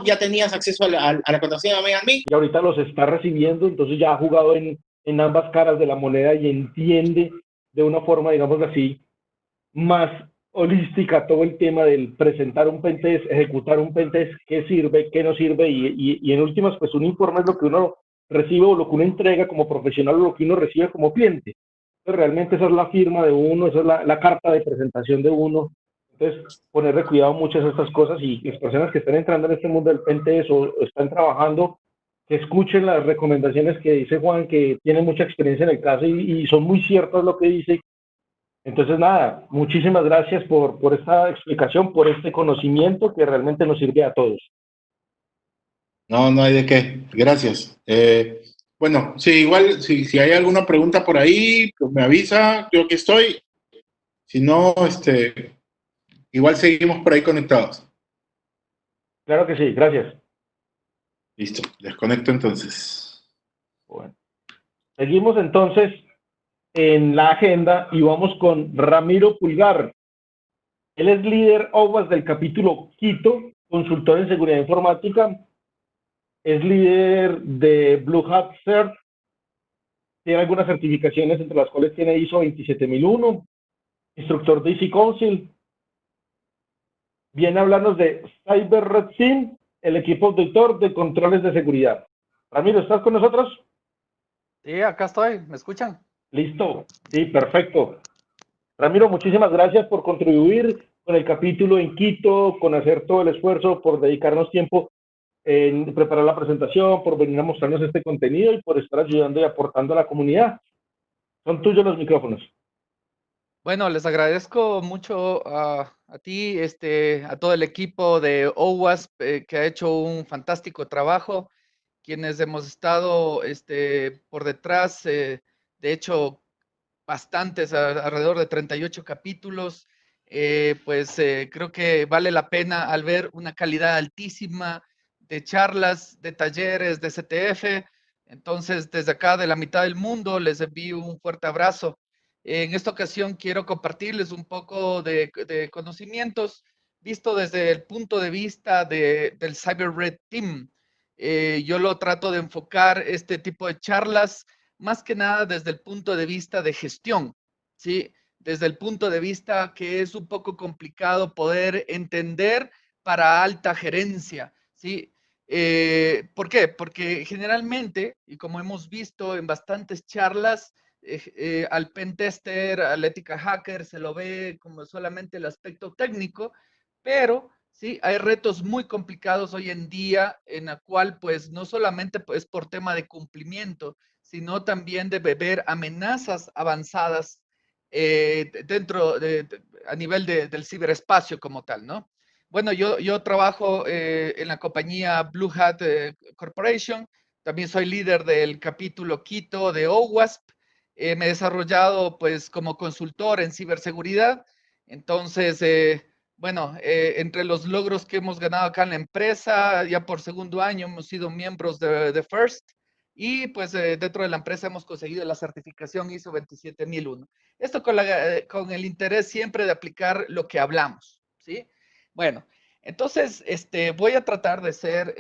ya tenías acceso a la contraseña de MegaMe. Y ahorita los está recibiendo, entonces ya ha jugado en ambas caras de la moneda y entiende de una forma, digamos así, más holística todo el tema del presentar un pentest, ejecutar un pentest, qué sirve, qué no sirve, y en últimas, pues un informe es lo que uno recibe o lo que uno entrega como profesional o lo que uno recibe como cliente. Entonces, realmente esa es la firma de uno, esa es la carta de presentación de uno. Entonces, ponerle cuidado a muchas de estas cosas y las personas que están entrando en este mundo del pentest o están trabajando, que escuchen las recomendaciones que dice Juan, que tiene mucha experiencia en el caso y son muy ciertas lo que dice. Entonces, nada, muchísimas gracias por esta explicación, por este conocimiento que realmente nos sirve a todos. No, no hay de qué. Gracias. Bueno, sí, igual, si hay alguna pregunta por ahí, pues me avisa, yo aquí estoy. Si no, igual seguimos por ahí conectados. Claro que sí, gracias. Listo, desconecto entonces. Bueno, seguimos entonces en la agenda y vamos con Ramiro Pulgar. Él es líder OWASP del capítulo Quito, consultor en seguridad informática, es líder de Blue Hat Cert, tiene algunas certificaciones entre las cuales tiene ISO 27001, instructor de Easy Council, viene a hablarnos de Cyber Red Team, el equipo auditor de controles de seguridad. Ramiro, ¿estás con nosotros? Sí, acá estoy, ¿me escuchan? Listo, sí, perfecto. Ramiro, muchísimas gracias por contribuir con el capítulo en Quito, con hacer todo el esfuerzo, por dedicarnos tiempo en preparar la presentación, por venir a mostrarnos este contenido y por estar ayudando y aportando a la comunidad. Son tuyos los micrófonos. Bueno, les agradezco mucho a ti, a todo el equipo de OWASP que ha hecho un fantástico trabajo, quienes hemos estado por detrás, de hecho, bastantes, alrededor de 38 capítulos, creo que vale la pena al ver una calidad altísima de charlas, de talleres, de CTF. Entonces, desde acá, de la mitad del mundo, les envío un fuerte abrazo. En esta ocasión quiero compartirles un poco de conocimientos visto desde el punto de vista del Cyber Red Team. Yo lo trato de enfocar este tipo de charlas más que nada desde el punto de vista de gestión, ¿sí? Desde el punto de vista que es un poco complicado poder entender para alta gerencia, ¿sí? ¿Por qué? Porque generalmente, y como hemos visto en bastantes charlas, al pentester, al ética hacker, se lo ve como solamente el aspecto técnico, pero sí, hay retos muy complicados hoy en día en la cual pues no solamente pues, por tema de cumplimiento, sino también de ver amenazas avanzadas a nivel del ciberespacio como tal, ¿no? Bueno, yo trabajo en la compañía Blue Hat Corporation, también soy líder del capítulo Quito de OWASP, me he desarrollado pues como consultor en ciberseguridad, entonces, entre los logros que hemos ganado acá en la empresa, ya por segundo año hemos sido miembros de FIRST, y pues dentro de la empresa hemos conseguido la certificación ISO 27001. Esto con el interés siempre de aplicar lo que hablamos, ¿sí? Bueno, entonces voy a tratar de ser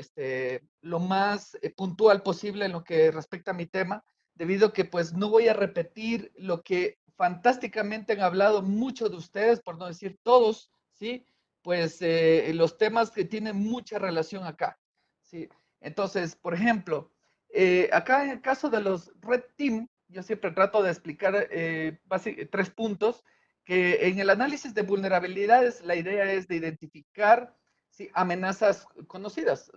lo más puntual posible en lo que respecta a mi tema, debido a que pues no voy a repetir lo que fantásticamente han hablado muchos de ustedes, por no decir todos, ¿sí? Pues los temas que tienen mucha relación acá, ¿sí? Entonces, por ejemplo, acá en el caso de los Red Team, yo siempre trato de explicar 3 puntos, que en el análisis de vulnerabilidades la idea es de identificar ¿sí? amenazas conocidas.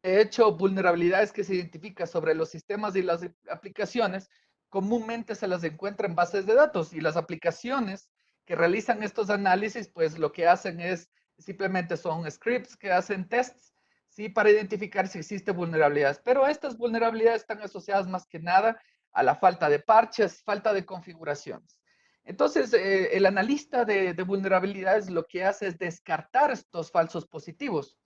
De hecho, vulnerabilidades que se identifican sobre los sistemas y las aplicaciones comúnmente se las encuentra en bases de datos y las aplicaciones que realizan estos análisis, pues lo que hacen es simplemente son scripts que hacen tests, sí, para identificar si existe vulnerabilidades. Pero estas vulnerabilidades están asociadas más que nada a la falta de parches, falta de configuraciones. Entonces, el analista de vulnerabilidades lo que hace es descartar estos falsos positivos.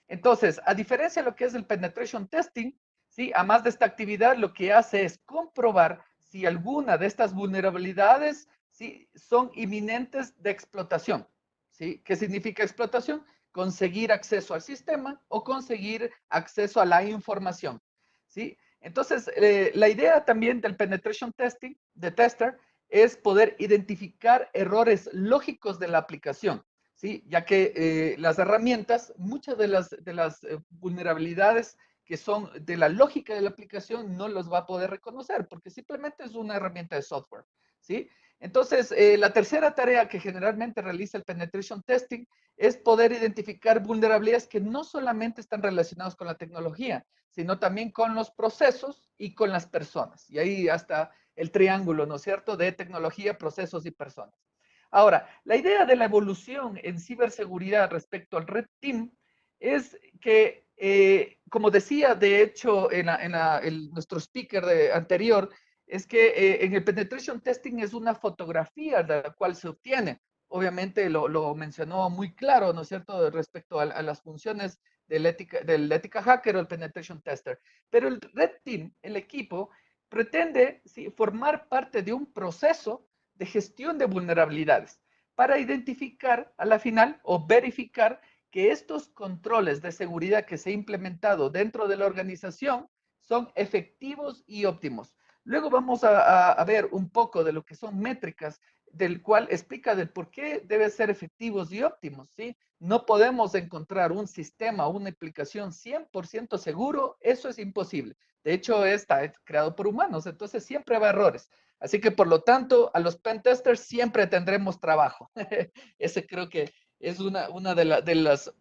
Entonces, a diferencia de lo que es el penetration testing, ¿sí? Además de esta actividad, lo que hace es comprobar si alguna de estas vulnerabilidades ¿sí? son inminentes de explotación. ¿Sí? ¿Qué significa explotación? conseguir acceso al sistema o conseguir acceso a la información, ¿sí? Entonces, la idea también del penetration testing, de tester, es poder identificar errores lógicos de la aplicación, ¿sí? Ya que las herramientas, muchas de las vulnerabilidades que son de la lógica de la aplicación no los va a poder reconocer porque simplemente es una herramienta de software, ¿sí? Entonces, la tercera tarea que generalmente realiza el penetration testing es poder identificar vulnerabilidades que no solamente están relacionadas con la tecnología, sino también con los procesos y con las personas. Y ahí hasta el triángulo, ¿no es cierto?, de tecnología, procesos y personas. Ahora, la idea de la evolución en ciberseguridad respecto al Red Team es que, como decía, de hecho, nuestro speaker anterior, es que en el penetration testing es una fotografía de la cual se obtiene. Obviamente lo mencionó muy claro, ¿no es cierto?, respecto a las funciones del ética hacker o el penetration tester. Pero el Red Team, el equipo, pretende, ¿sí?, formar parte de un proceso de gestión de vulnerabilidades para identificar a la final o verificar que estos controles de seguridad que se han implementado dentro de la organización son efectivos y óptimos. Luego vamos a ver un poco de lo que son métricas, del cual explica del por qué deben ser efectivos y óptimos, ¿sí? No podemos encontrar un sistema o una aplicación 100% seguro, eso es imposible. De hecho, está creado por humanos, entonces siempre va a errores. Así que, por lo tanto, a los pentesters siempre tendremos trabajo. Ese creo que es una de las,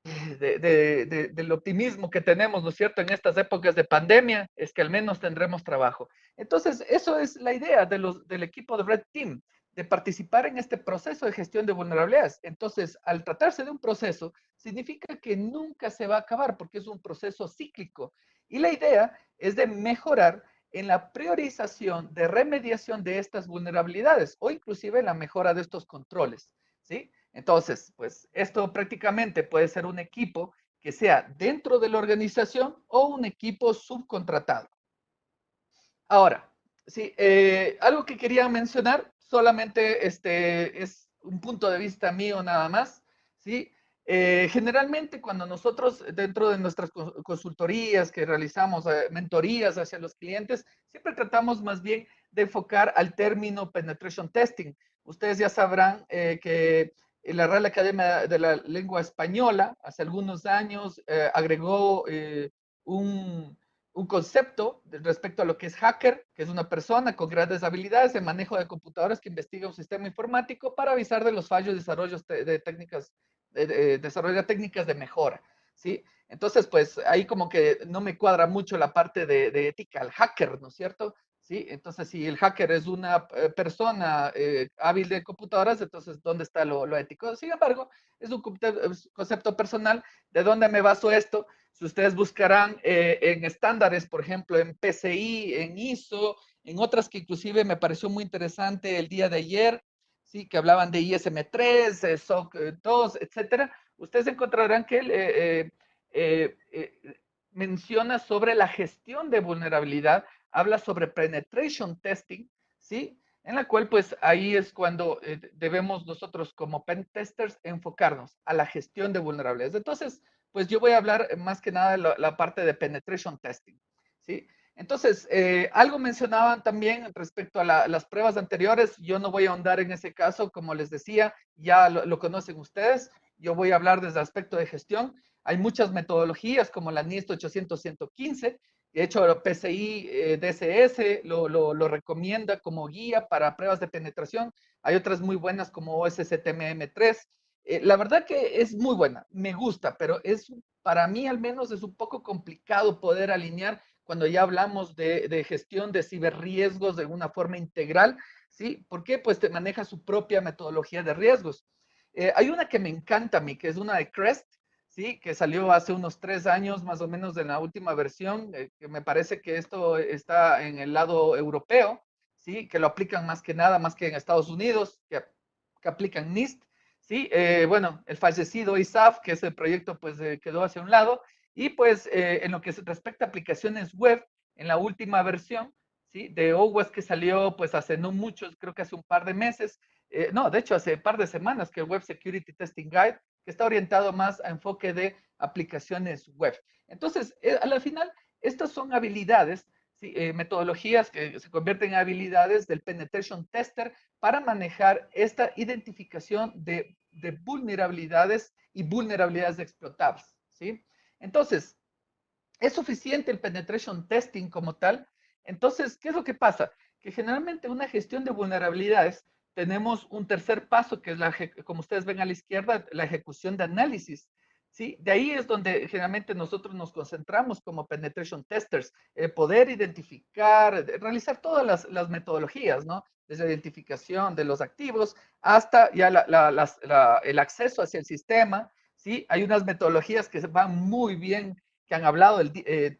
del optimismo que tenemos, ¿no es cierto?, en estas épocas de pandemia, es que al menos tendremos trabajo. Entonces, eso es la idea del equipo de Red Team, de participar en este proceso de gestión de vulnerabilidades. Entonces, al tratarse de un proceso, significa que nunca se va a acabar, porque es un proceso cíclico. Y la idea es de mejorar en la priorización de remediación de estas vulnerabilidades, o inclusive en la mejora de estos controles, ¿sí? Entonces, pues esto prácticamente puede ser un equipo que sea dentro de la organización o un equipo subcontratado. Ahora, sí, algo que quería mencionar, solamente es un punto de vista mío nada más, ¿sí? Generalmente cuando nosotros dentro de nuestras consultorías que realizamos, mentorías hacia los clientes, siempre tratamos más bien de enfocar al término penetration testing. Ustedes ya sabrán que la Real Academia de la Lengua Española hace algunos años agregó un concepto respecto a lo que es hacker, que es una persona con grandes habilidades en manejo de computadoras que investiga un sistema informático para avisar de los fallos, desarrollos de técnicas, desarrolla técnicas de mejora, ¿sí? Entonces, pues ahí como que no me cuadra mucho la parte de ética al hacker, ¿no es cierto? ¿Sí? Entonces, si el hacker es una persona hábil de computadoras, entonces, ¿dónde está lo ético? Sin embargo, es un concepto personal. ¿De dónde me baso esto? Si ustedes buscarán en estándares, por ejemplo, en PCI, en ISO, en otras que inclusive me pareció muy interesante el día de ayer, sí, que hablaban de ISM3, SOC 2, etcétera, ustedes encontrarán que menciona sobre la gestión de vulnerabilidad, habla sobre penetration testing, ¿sí? En la cual pues ahí es cuando debemos nosotros como pen testers enfocarnos a la gestión de vulnerabilidades. Entonces, pues yo voy a hablar más que nada de la parte de penetration testing, ¿sí? Entonces, algo mencionaban también respecto a las pruebas anteriores, yo no voy a ahondar en ese caso, como les decía, ya lo conocen ustedes, yo voy a hablar desde el aspecto de gestión. Hay muchas metodologías como la NIST 800-115, de hecho PCI DSS lo recomienda como guía para pruebas de penetración, hay otras muy buenas como OSCTMM3, la verdad que es muy buena, me gusta, pero para mí al menos es un poco complicado poder alinear cuando ya hablamos de gestión de ciberriesgos de una forma integral, ¿sí? ¿Por qué? Pues te maneja su propia metodología de riesgos. Hay una que me encanta a mí, que es una de Crest, ¿sí? Que salió hace unos 3 años más o menos en la última versión, que me parece que esto está en el lado europeo, ¿sí? Que lo aplican más que nada, más que en Estados Unidos, que aplican NIST. Sí, bueno, el fallecido ISAF, que es el proyecto, pues quedó hacia un lado, y pues en lo que respecta a aplicaciones web, en la última versión, ¿sí? De OWASP que salió pues hace no muchos, creo que hace un par de meses, no, de hecho hace un par de semanas, que el Web Security Testing Guide, que está orientado más a enfoque de aplicaciones web. Entonces, a la final, estas son habilidades, ¿sí? Metodologías que se convierten en habilidades del penetration tester para manejar esta identificación de vulnerabilidades y vulnerabilidades explotables, ¿sí? Entonces, ¿es suficiente el penetration testing como tal? Entonces, ¿qué es lo que pasa? Que generalmente una gestión de vulnerabilidades tenemos un tercer paso que es, como ustedes ven a la izquierda, la ejecución de análisis. ¿Sí? De ahí es donde generalmente nosotros nos concentramos como penetration testers, poder identificar, realizar todas las metodologías, ¿no? Desde la identificación de los activos hasta ya el acceso hacia el sistema. ¿Sí? Hay unas metodologías que van muy bien, que han hablado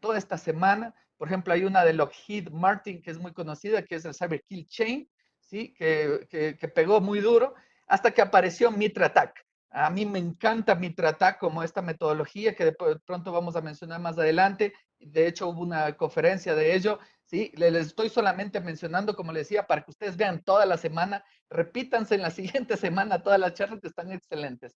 toda esta semana. Por ejemplo, hay una de Lockheed Martin que es muy conocida, que es el Cyber Kill Chain, ¿sí? Que pegó muy duro hasta que apareció Mitra Attack. A mí me encanta Mitra Attack como esta metodología que de pronto vamos a mencionar más adelante. De hecho, hubo una conferencia de ello. ¿Sí? Les estoy solamente mencionando, como les decía, para que ustedes vean toda la semana. Repítanse en la siguiente semana todas las charlas que están excelentes.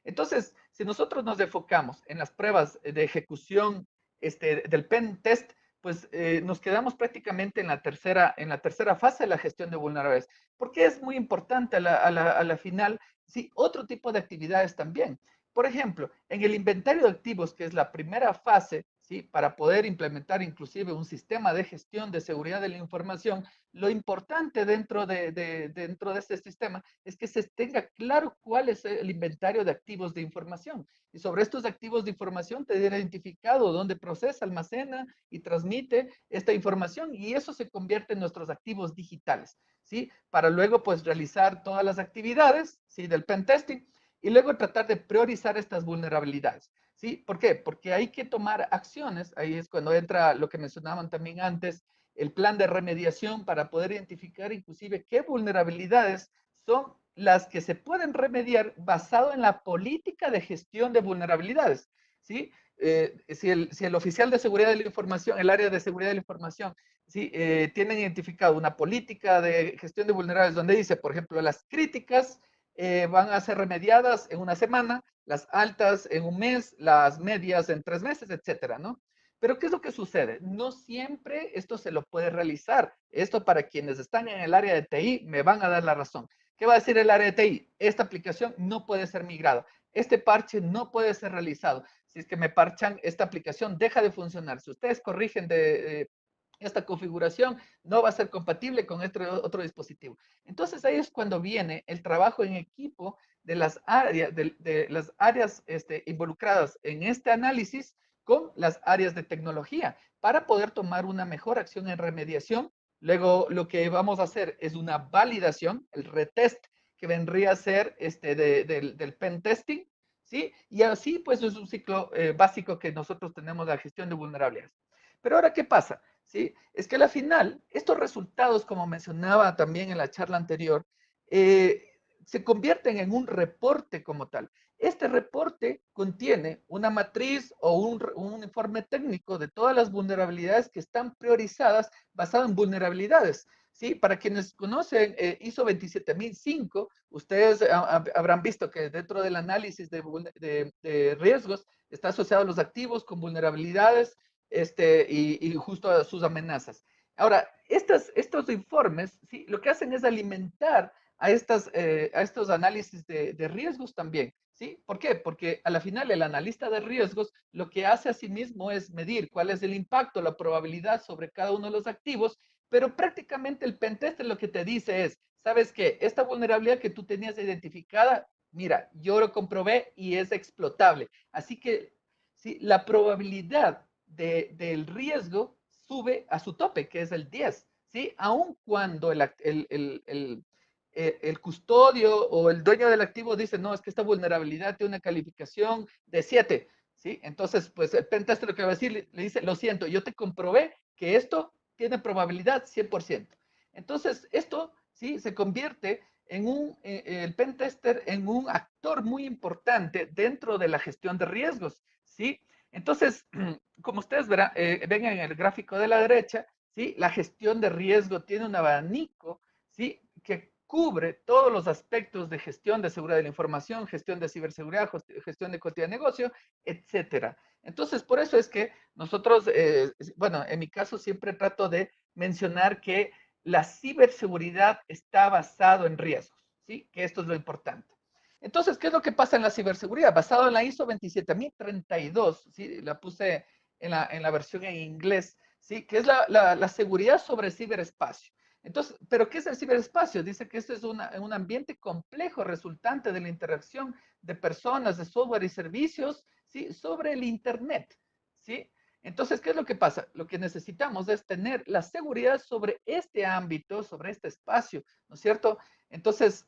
Entonces, si nosotros nos enfocamos en las pruebas de ejecución del pen test, pues nos quedamos prácticamente en la tercera fase de la gestión de vulnerabilidades, porque es muy importante a la final, sí, otro tipo de actividades también. Por ejemplo, en el inventario de activos, que es la primera fase, ¿sí? Para poder implementar inclusive un sistema de gestión de seguridad de la información, lo importante dentro dentro de este sistema es que se tenga claro cuál es el inventario de activos de información. Y sobre estos activos de información tener identificado dónde procesa, almacena y transmite esta información, y eso se convierte en nuestros activos digitales, ¿sí? Para luego pues realizar todas las actividades, ¿sí? Del pen testing, y luego tratar de priorizar estas vulnerabilidades. ¿Sí? ¿Por qué? Porque hay que tomar acciones, ahí es cuando entra lo que mencionaban también antes, el plan de remediación para poder identificar inclusive qué vulnerabilidades son las que se pueden remediar basado en la política de gestión de vulnerabilidades. ¿Sí? Si el oficial de seguridad de la información, el área de seguridad de la información, ¿sí? Tienen identificado una política de gestión de vulnerabilidades donde dice, por ejemplo, las críticas van a ser remediadas en una semana, las altas en un mes, las medias en 3 meses, etcétera, ¿no? Pero ¿qué es lo que sucede? No siempre esto se lo puede realizar. Esto para quienes están en el área de TI me van a dar la razón. ¿Qué va a decir el área de TI? Esta aplicación no puede ser migrada. Este parche no puede ser realizado. Si es que me parchan, esta aplicación deja de funcionar. Si ustedes corrigen esta configuración, no va a ser compatible con este otro dispositivo. Entonces ahí es cuando viene el trabajo en equipo de las áreas, de las áreas involucradas en este análisis con las áreas de tecnología para poder tomar una mejor acción en remediación. Luego lo que vamos a hacer es una validación, el retest, que vendría a ser del pen testing, ¿sí? Y así pues es un ciclo básico que nosotros tenemos de la gestión de vulnerabilidades. Pero ahora, ¿qué pasa? ¿Sí? Es que al final, estos resultados, como mencionaba también en la charla anterior, se convierten en un reporte como tal. Este reporte contiene una matriz o un informe técnico de todas las vulnerabilidades que están priorizadas basado en vulnerabilidades. ¿Sí? Para quienes conocen ISO 27005, ustedes habrán visto que dentro del análisis de riesgos está asociado a los activos con vulnerabilidades y justo a sus amenazas. Ahora, estos informes, ¿sí? Lo que hacen es alimentar a estos análisis de riesgos también. ¿Sí? ¿Por qué? Porque a la final el analista de riesgos lo que hace a sí mismo es medir cuál es el impacto, la probabilidad sobre cada uno de los activos, pero prácticamente el pentester lo que te dice es, ¿sabes qué? Esta vulnerabilidad que tú tenías identificada, mira, yo lo comprobé y es explotable. Así que, ¿sí? La probabilidad del riesgo sube a su tope, que es el 10, ¿sí? Aun cuando el custodio o el dueño del activo dice, no, es que esta vulnerabilidad tiene una calificación de 7, ¿sí? Entonces, pues el pentester lo que va a decir, le dice, lo siento, yo te comprobé que esto tiene probabilidad 100%. Entonces, esto, ¿sí? Se convierte en el pentester en un actor muy importante dentro de la gestión de riesgos, ¿sí? Entonces, como ustedes ven en el gráfico de la derecha, ¿sí? La gestión de riesgo tiene un abanico, ¿sí? Que cubre todos los aspectos de gestión de seguridad de la información, gestión de ciberseguridad, gestión de continuidad de negocio, etcétera. Entonces, por eso es que nosotros, bueno, en mi caso siempre trato de mencionar que la ciberseguridad está basado en riesgos, ¿sí? Que esto es lo importante. Entonces, ¿qué es lo que pasa en la ciberseguridad? Basado en la ISO 27032, ¿sí? La puse en la versión en inglés, ¿sí? Que es la seguridad sobre el ciberespacio. Entonces, ¿pero qué es el ciberespacio? Dice que esto es un ambiente complejo resultante de la interacción de personas, de software y servicios, ¿sí? Sobre el Internet, ¿sí? Entonces, ¿qué es lo que pasa? Lo que necesitamos es tener la seguridad sobre este ámbito, sobre este espacio, ¿no es cierto? Entonces,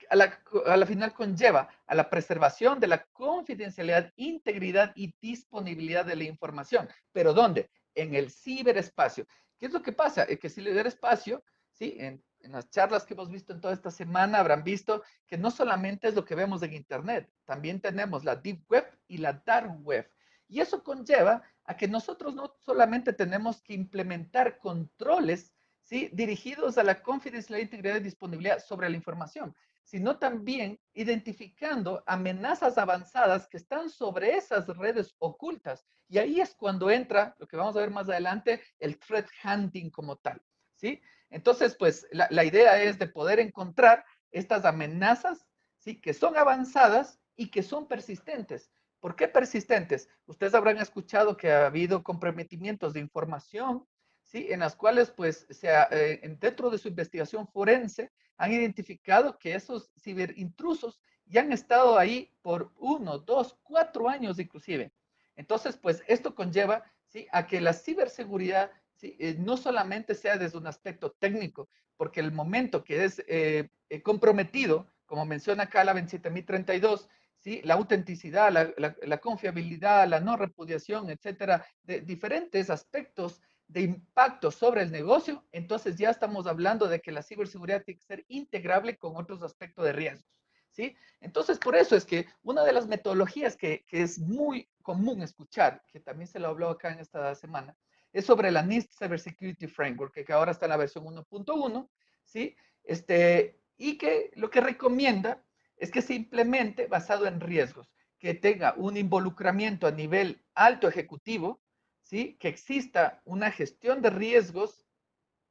a la final conlleva a la preservación de la confidencialidad, integridad y disponibilidad de la información. ¿Pero dónde? En el ciberespacio. ¿Qué es lo que pasa? Es que el ciberespacio, ¿sí? En las charlas que hemos visto en toda esta semana habrán visto que no solamente es lo que vemos en Internet, también tenemos la Deep Web y la Dark Web. Y eso conlleva a que nosotros no solamente tenemos que implementar controles, ¿sí? Dirigidos a la confidencialidad, integridad y disponibilidad sobre la información, sino también identificando amenazas avanzadas que están sobre esas redes ocultas. Y ahí es cuando entra, lo que vamos a ver más adelante, el threat hunting como tal, ¿sí? Entonces, pues la idea es de poder encontrar estas amenazas, ¿sí? Que son avanzadas y que son persistentes. ¿Por qué persistentes? Ustedes habrán escuchado que ha habido comprometimientos de información, ¿sí? En las cuales, pues, dentro de su investigación forense, han identificado que esos ciberintrusos ya han estado ahí por 1, 2, 4 años inclusive. Entonces, pues esto conlleva, ¿sí? A que la ciberseguridad, ¿sí? No solamente sea desde un aspecto técnico, porque el momento que es comprometido, como menciona acá la 27032, ¿sí? La autenticidad, la confiabilidad, la no repudiación, etcétera, de diferentes aspectos de impacto sobre el negocio, entonces ya estamos hablando de que la ciberseguridad tiene que ser integrable con otros aspectos de riesgos, ¿sí? Entonces, por eso es que una de las metodologías que es muy común escuchar, que también se lo habló acá en esta semana, es sobre la NIST Cybersecurity Framework, que ahora está en la versión 1.1, ¿sí? Y que lo que recomienda es que se implemente basado en riesgos, que tenga un involucramiento a nivel alto ejecutivo, ¿sí? Que exista una gestión de riesgos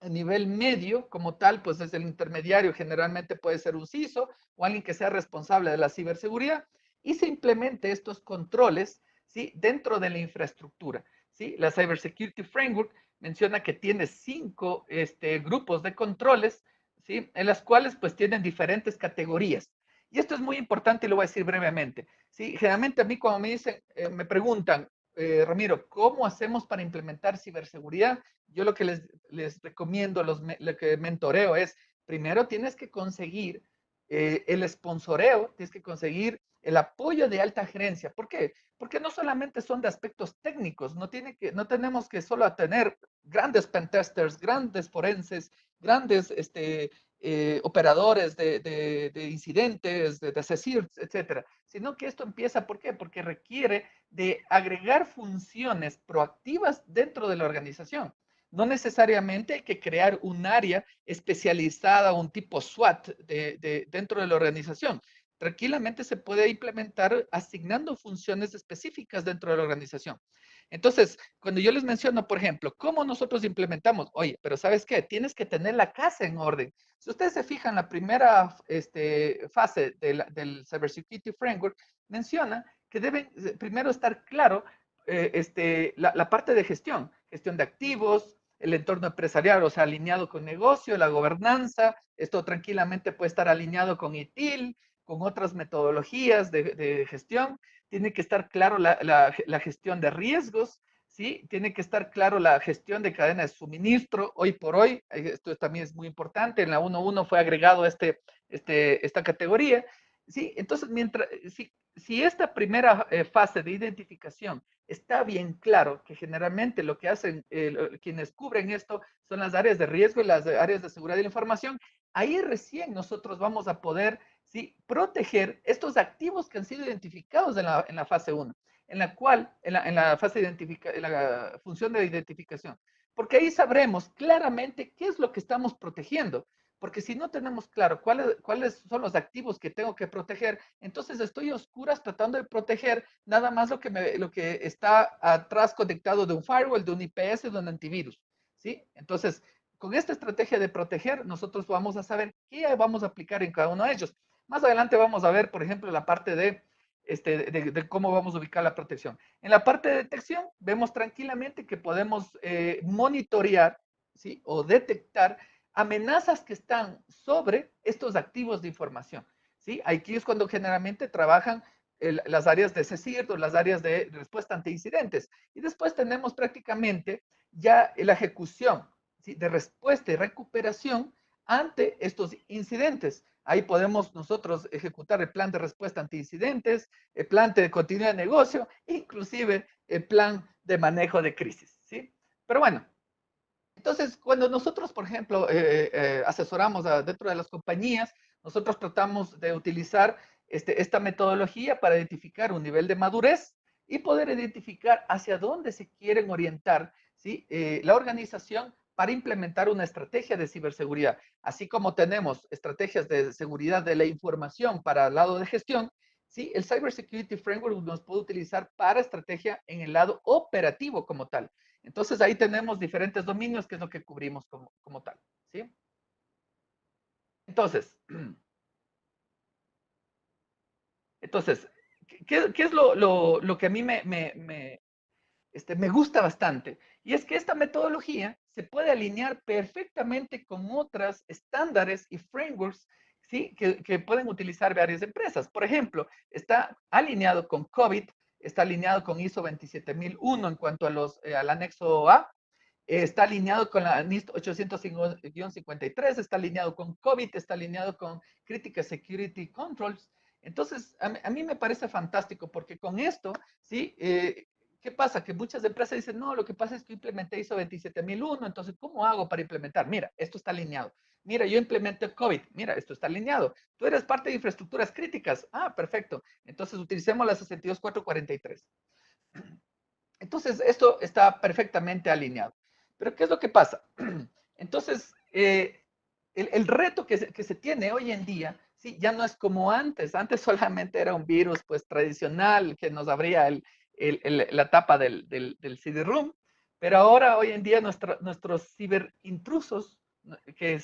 a nivel medio, como tal, pues es el intermediario, generalmente puede ser un CISO o alguien que sea responsable de la ciberseguridad, y se implemente estos controles, ¿sí? Dentro de la infraestructura, ¿sí? La Cybersecurity Framework menciona que tiene 5 grupos de controles, ¿sí? En las cuales pues tienen diferentes categorías. Y esto es muy importante y lo voy a decir brevemente, ¿sí? Generalmente a mí cuando me dicen, me preguntan, Ramiro, ¿cómo hacemos para implementar ciberseguridad? Yo lo que les recomiendo, lo que mentoreo es, primero tienes que conseguir el sponsoreo, tienes que conseguir el apoyo de alta gerencia. ¿Por qué? Porque no solamente son de aspectos técnicos, no tenemos que solo tener grandes pentesters, grandes forenses, grandes operadores de incidentes, de CSIRTs, etcétera, sino que esto empieza, ¿por qué? Porque requiere de agregar funciones proactivas dentro de la organización. No necesariamente hay que crear un área especializada, un tipo SWAT dentro de la organización. Tranquilamente se puede implementar asignando funciones específicas dentro de la organización. Entonces, cuando yo les menciono, por ejemplo, cómo nosotros implementamos, oye, pero ¿sabes qué? Tienes que tener la casa en orden. Si ustedes se fijan, la primera fase del Cybersecurity Framework menciona que deben primero estar claro la parte de gestión de activos, el entorno empresarial, o sea, alineado con negocio, la gobernanza, esto tranquilamente puede estar alineado con ITIL, con otras metodologías de gestión, tiene que estar claro la gestión de riesgos, ¿sí? Tiene que estar claro la gestión de cadena de suministro. Hoy por hoy, esto también es muy importante, en la 1.1 fue agregado esta categoría, ¿sí? Entonces, si esta primera fase de identificación está bien claro, que generalmente lo que hacen quienes cubren esto son las áreas de riesgo y las áreas de seguridad de la información, ahí recién nosotros vamos a poder, ¿sí? Proteger estos activos que han sido identificados en la fase 1, en la cual, en la fase en la función de identificación, porque ahí sabremos claramente qué es lo que estamos protegiendo. Porque si no tenemos claro cuáles son los activos que tengo que proteger, entonces estoy a oscuras tratando de proteger nada más lo que está atrás conectado de un firewall, de un IPS, de un antivirus, ¿sí? Entonces, con esta estrategia de proteger, nosotros vamos a saber qué vamos a aplicar en cada uno de ellos. Más adelante vamos a ver, por ejemplo, la parte de cómo vamos a ubicar la protección. En la parte de detección, vemos tranquilamente que podemos monitorear, ¿sí? O detectar amenazas que están sobre estos activos de información, ¿sí? Aquí es cuando generalmente trabajan las áreas de CSIRT o las áreas de respuesta ante incidentes. Y después tenemos prácticamente ya la ejecución, ¿sí? De respuesta y recuperación ante estos incidentes. Ahí podemos nosotros ejecutar el plan de respuesta ante incidentes, el plan de continuidad de negocio, inclusive el plan de manejo de crisis, ¿sí? Pero bueno, entonces, cuando nosotros, por ejemplo, asesoramos dentro de las compañías, nosotros tratamos de utilizar esta metodología para identificar un nivel de madurez y poder identificar hacia dónde se quieren orientar, ¿sí? La organización para implementar una estrategia de ciberseguridad. Así como tenemos estrategias de seguridad de la información para el lado de gestión, ¿sí? El Cybersecurity Framework nos puede utilizar para estrategia en el lado operativo como tal. Entonces ahí tenemos diferentes dominios, que es lo que cubrimos como tal, ¿sí? Entonces, entonces ¿qué es lo que a mí me gusta bastante? Y es que esta metodología se puede alinear perfectamente con otras estándares y frameworks, ¿sí? Que pueden utilizar varias empresas. Por ejemplo, está alineado con COVID, está alineado con ISO 27001 en cuanto al anexo A, está alineado con la NIST 800-53, está alineado con COVID, está alineado con Critical Security Controls. Entonces, a mí me parece fantástico porque con esto, ¿sí? ¿Qué pasa? Que muchas empresas dicen, no, lo que pasa es que implementé ISO 27001, entonces, ¿cómo hago para implementar? Mira, esto está alineado. Mira, yo implementé COVID. Mira, esto está alineado. Tú eres parte de infraestructuras críticas. Ah, perfecto. Entonces, utilicemos la 62443. Entonces, esto está perfectamente alineado. Pero, ¿qué es lo que pasa? Entonces, el reto que se tiene hoy en día, sí, ya no es como antes. Antes solamente era un virus, pues, tradicional que nos abría la tapa del CD-ROOM. Pero ahora, hoy en día, nuestros ciberintrusos, que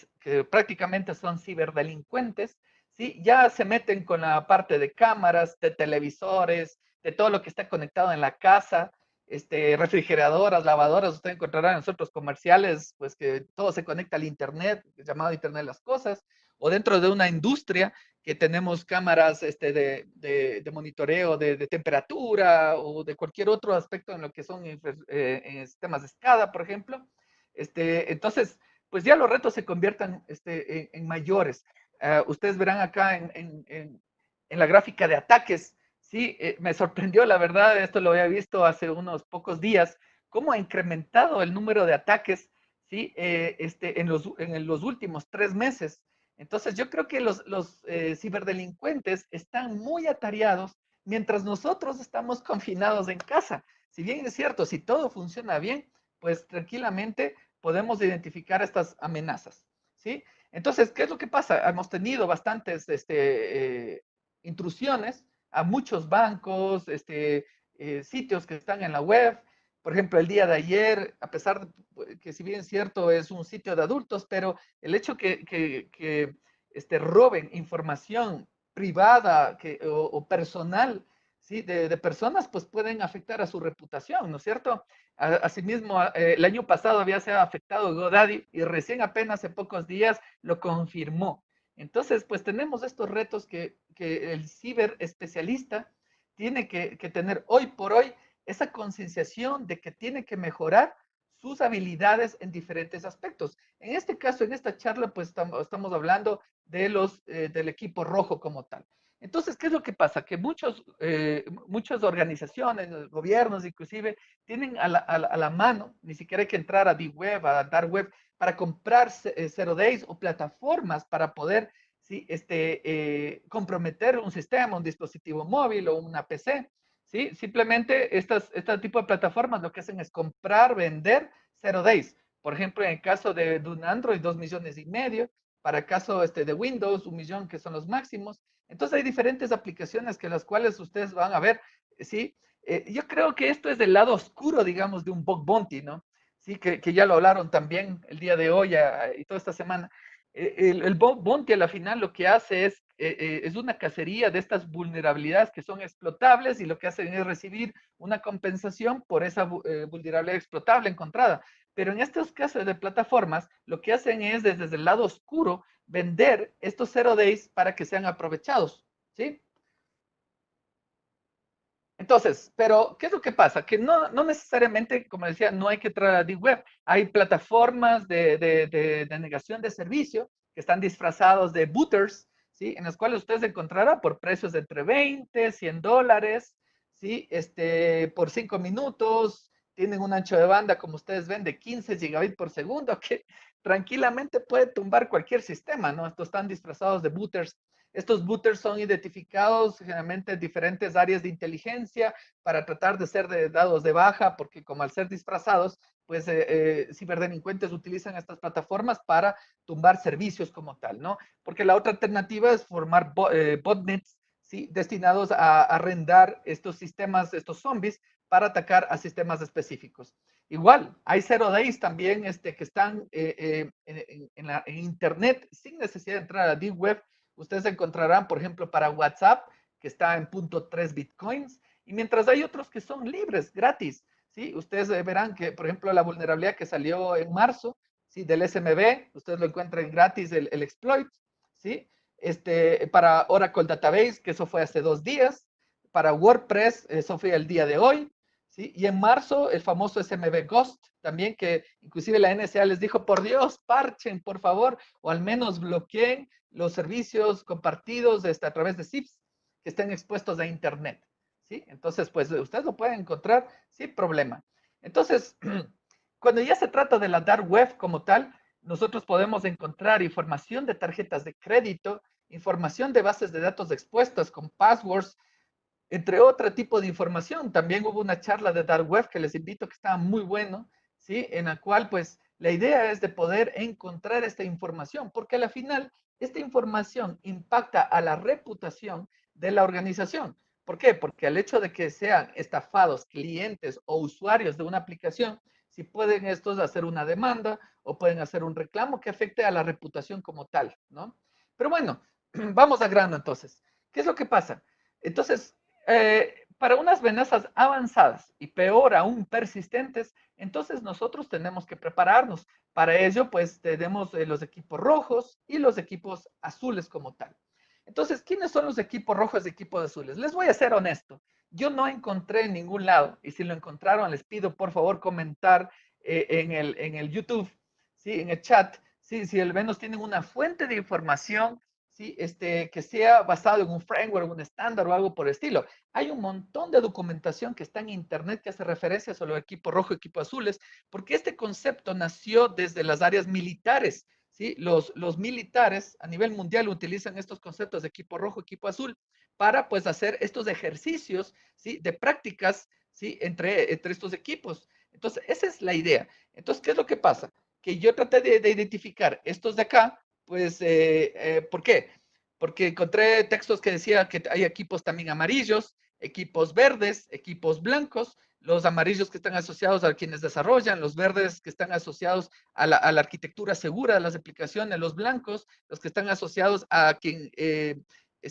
prácticamente son ciberdelincuentes, sí, ya se meten con la parte de cámaras, de televisores, de todo lo que está conectado en la casa, refrigeradoras, lavadoras, usted encontrará en nosotros comerciales, pues que todo se conecta al Internet, llamado Internet de las Cosas, o dentro de una industria que tenemos cámaras de monitoreo de temperatura o de cualquier otro aspecto en lo que son en sistemas de SCADA, por ejemplo. Entonces, pues ya los retos se conviertan en mayores. Ustedes verán acá en la gráfica de ataques. Sí, me sorprendió, la verdad, esto lo había visto hace unos pocos días, cómo ha incrementado el número de ataques, ¿sí? En los últimos 3 meses. Entonces, yo creo que los ciberdelincuentes están muy atareados mientras nosotros estamos confinados en casa. Si bien es cierto, si todo funciona bien, pues tranquilamente podemos identificar estas amenazas, ¿sí? Entonces, ¿qué es lo que pasa? Hemos tenido bastantes intrusiones a muchos bancos, sitios que están en la web. Por ejemplo, el día de ayer, a pesar de que si bien es cierto es un sitio de adultos, pero el hecho que roben información privada o personal, ¿sí? de personas, pues pueden afectar a su reputación, ¿no es cierto? Asimismo, el año pasado había sido afectado GoDaddy y recién apenas hace pocos días lo confirmó. Entonces, pues tenemos estos retos que el ciber especialista tiene que tener hoy por hoy esa concienciación de que tiene que mejorar sus habilidades en diferentes aspectos. En este caso, en esta charla, pues estamos hablando del equipo rojo como tal. Entonces, ¿qué es lo que pasa? Que muchas organizaciones, gobiernos inclusive, tienen a la mano, ni siquiera hay que entrar a Deep Web, a Dark Web, para comprar Zero Days o plataformas para poder, ¿sí? Comprometer un sistema, un dispositivo móvil o una PC. ¿Sí? Simplemente este tipo de plataformas lo que hacen es comprar, vender Zero Days. Por ejemplo, en el caso de un Android, 2,5 millones. para el caso de Windows, 1.000.000, que son los máximos. Entonces hay diferentes aplicaciones que las cuales ustedes van a ver, ¿sí? Yo creo que esto es del lado oscuro, digamos, de un bug bounty, ¿no? Sí, que ya lo hablaron también el día de hoy y toda esta semana. El bug bounty a la final lo que hace es una cacería de estas vulnerabilidades que son explotables y lo que hacen es recibir una compensación por esa vulnerabilidad explotable encontrada. Pero en estos casos de plataformas, lo que hacen es desde el lado oscuro vender estos 0 days para que sean aprovechados, ¿sí? Entonces, pero ¿qué es lo que pasa? Que no necesariamente, como decía, no hay que entrar a Deep Web. Hay plataformas de negación de servicio que están disfrazados de booters, ¿sí? En las cuales ustedes encontrarán por precios de entre 20, $100, ¿sí? Por 5 minutos, tienen un ancho de banda, como ustedes ven, de 15 gigabits por segundo, que tranquilamente puede tumbar cualquier sistema, ¿no? Estos están disfrazados de booters. Estos booters son identificados generalmente en diferentes áreas de inteligencia para tratar de ser dados de baja, porque como al ser disfrazados, pues ciberdelincuentes utilizan estas plataformas para tumbar servicios como tal, ¿no? Porque la otra alternativa es formar botnets, ¿sí? Destinados a arrendar estos sistemas, estos zombies, para atacar a sistemas específicos. Igual, hay 0 days también que están en Internet sin necesidad de entrar a Deep Web. Ustedes encontrarán, por ejemplo, para WhatsApp, que está en 0.3 bitcoins, y mientras hay otros que son libres, gratis, ¿sí? Ustedes verán que, por ejemplo, la vulnerabilidad que salió en marzo, ¿sí? Del SMB, ustedes lo encuentran gratis, el exploit, ¿sí? Para Oracle Database, que eso fue hace 2 días, para WordPress, eso fue el día de hoy, ¿sí? Y en marzo, el famoso SMB Ghost, también que inclusive la NSA les dijo, por Dios, parchen, por favor, o al menos bloqueen los servicios compartidos a través de ZIPs que estén expuestos a Internet, ¿sí? Entonces, pues ustedes lo pueden encontrar sin problema. Entonces, cuando ya se trata de la dark web como tal, nosotros podemos encontrar información de tarjetas de crédito, información de bases de datos expuestas con passwords, entre otro tipo de información. También hubo una charla de Dark Web que les invito, que estaba muy bueno, ¿sí? En la cual, pues, la idea es de poder encontrar esta información, porque a la final, esta información impacta a la reputación de la organización. ¿Por qué? Porque al hecho de que sean estafados clientes o usuarios de una aplicación, si pueden estos hacer una demanda o pueden hacer un reclamo que afecte a la reputación como tal, ¿no? Pero bueno, vamos a grano entonces. ¿Qué es lo que pasa? Entonces, para unas amenazas avanzadas y peor aún persistentes, entonces nosotros tenemos que prepararnos. Para ello, pues tenemos los equipos rojos y los equipos azules como tal. Entonces, ¿quiénes son los equipos rojos y equipos azules? Les voy a ser honesto. Yo no encontré en ningún lado, y si lo encontraron, les pido por favor comentar en el YouTube, ¿sí? En el chat, ¿sí? Si al menos tienen una fuente de información, ¿sí? Que sea basado en un framework, un estándar o algo por el estilo. Hay un montón de documentación que está en Internet que hace referencia a los equipos rojos y equipos azules, porque este concepto nació desde las áreas militares. ¿Sí? Los militares a nivel mundial utilizan estos conceptos de equipo rojo, equipo azul, para pues hacer estos ejercicios, ¿sí? De prácticas, ¿sí? Entre estos equipos. Entonces, esa es la idea. Entonces, ¿qué es lo que pasa? Que yo traté de identificar estos de acá, pues, ¿por qué? Porque encontré textos que decían que hay equipos también amarillos, equipos verdes, equipos blancos, los amarillos que están asociados a quienes desarrollan, los verdes que están asociados a la arquitectura segura de las aplicaciones, los blancos, los que están asociados a quien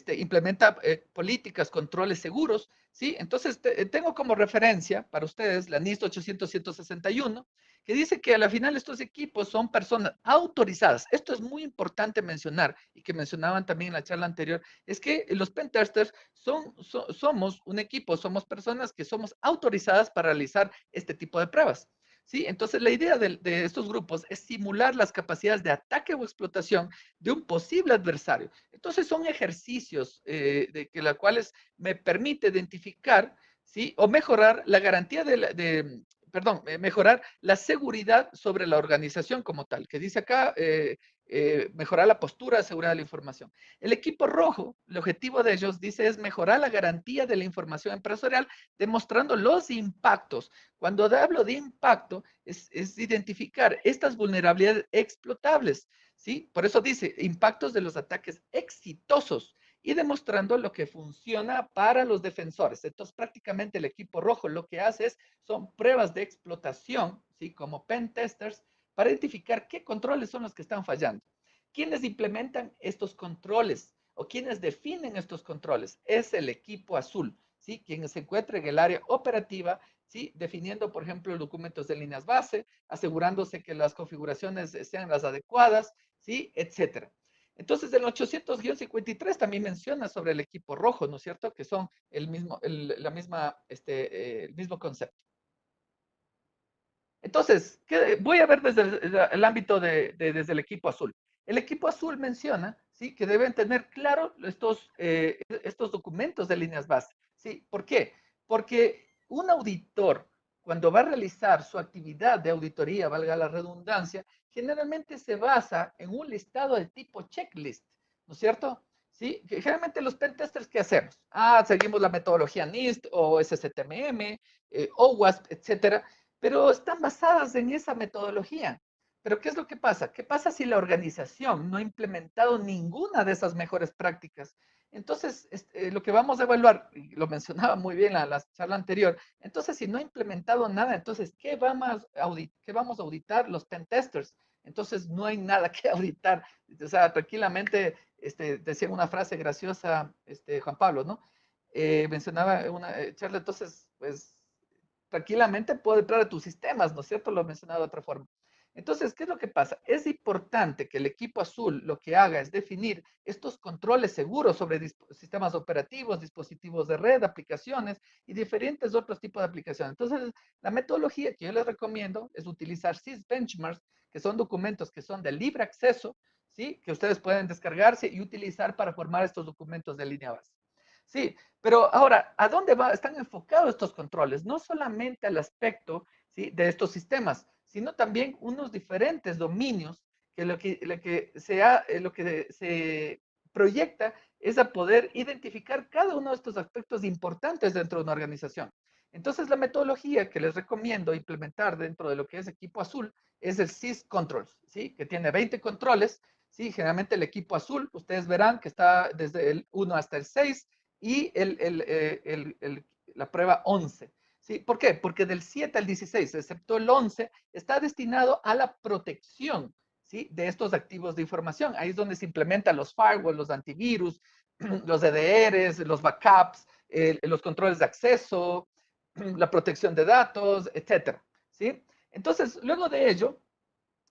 implementa políticas, controles seguros, ¿sí? Entonces, tengo como referencia para ustedes la NIST 800-161, que dice que a la final estos equipos son personas autorizadas. Esto es muy importante mencionar y que mencionaban también en la charla anterior, es que los pentesters somos un equipo, somos personas que somos autorizadas para realizar este tipo de pruebas. ¿Sí? Entonces, la idea de estos grupos es simular las capacidades de ataque o explotación de un posible adversario. Entonces, son ejercicios de los cuales me permite identificar, ¿sí? O mejorar la garantía mejorar la seguridad sobre la organización como tal, que dice acá, mejorar la postura de seguridad de la información. El equipo rojo, el objetivo de ellos, dice, es mejorar la garantía de la información empresarial, demostrando los impactos. Cuando hablo de impacto, es identificar estas vulnerabilidades explotables, ¿sí? Por eso dice, impactos de los ataques exitosos y demostrando lo que funciona para los defensores. Entonces, prácticamente el equipo rojo lo que hace son pruebas de explotación, ¿sí? Como pen testers, para identificar qué controles son los que están fallando. ¿Quiénes implementan estos controles o quienes definen estos controles? Es el equipo azul, ¿sí? Quien se encuentra en el área operativa, ¿sí? Definiendo, por ejemplo, documentos de líneas base, asegurándose que las configuraciones sean las adecuadas, ¿sí? Etcétera. Entonces, el 800-53 también menciona sobre el equipo rojo, ¿no es cierto? Que son el mismo concepto. Entonces, voy a ver desde el ámbito desde el equipo azul. El equipo azul menciona, ¿sí? Que deben tener claro estos documentos de líneas base, ¿sí? ¿Por qué? Porque un auditor, cuando va a realizar su actividad de auditoría, valga la redundancia, generalmente se basa en un listado de tipo checklist, ¿no es cierto? ¿Sí? Generalmente los pentesters, ¿qué hacemos? Seguimos la metodología NIST o SSTMM, OWASP, etcétera, pero están basadas en esa metodología. Pero ¿qué es lo que pasa? ¿Qué pasa si la organización no ha implementado ninguna de esas mejores prácticas? Entonces, lo que vamos a evaluar, y lo mencionaba muy bien la charla anterior, entonces si no ha implementado nada, entonces, ¿qué vamos a auditar los pen testers? Entonces, no hay nada que auditar. O sea, tranquilamente, decía una frase graciosa, Juan Pablo, ¿no? Mencionaba una charla, entonces, pues, tranquilamente puede entrar a tus sistemas, ¿no es cierto? Lo he mencionado de otra forma. Entonces, ¿qué es lo que pasa? Es importante que el equipo azul lo que haga es definir estos controles seguros sobre sistemas operativos, dispositivos de red, aplicaciones y diferentes otros tipos de aplicaciones. Entonces, la metodología que yo les recomiendo es utilizar SIS Benchmarks, que son documentos que son de libre acceso, ¿sí? Que ustedes pueden descargarse y utilizar para formar estos documentos de línea base. Sí, pero ahora, ¿a dónde están enfocados estos controles? No solamente al aspecto, ¿sí? De estos sistemas, sino también unos diferentes dominios que lo que se proyecta es a poder identificar cada uno de estos aspectos importantes dentro de una organización. Entonces, la metodología que les recomiendo implementar dentro de lo que es equipo azul es el SIS Controls, ¿sí? Que tiene 20 controles, ¿sí? Generalmente el equipo azul, ustedes verán que está desde el 1 hasta el 6 y la prueba 11. ¿Sí? ¿Por qué? Porque del 7 al 16, excepto el 11, está destinado a la protección, ¿sí? De estos activos de información. Ahí es donde se implementan los firewalls, los antivirus, los EDRs, los backups, los controles de acceso, la protección de datos, etcétera. ¿Sí? Entonces, luego de ello,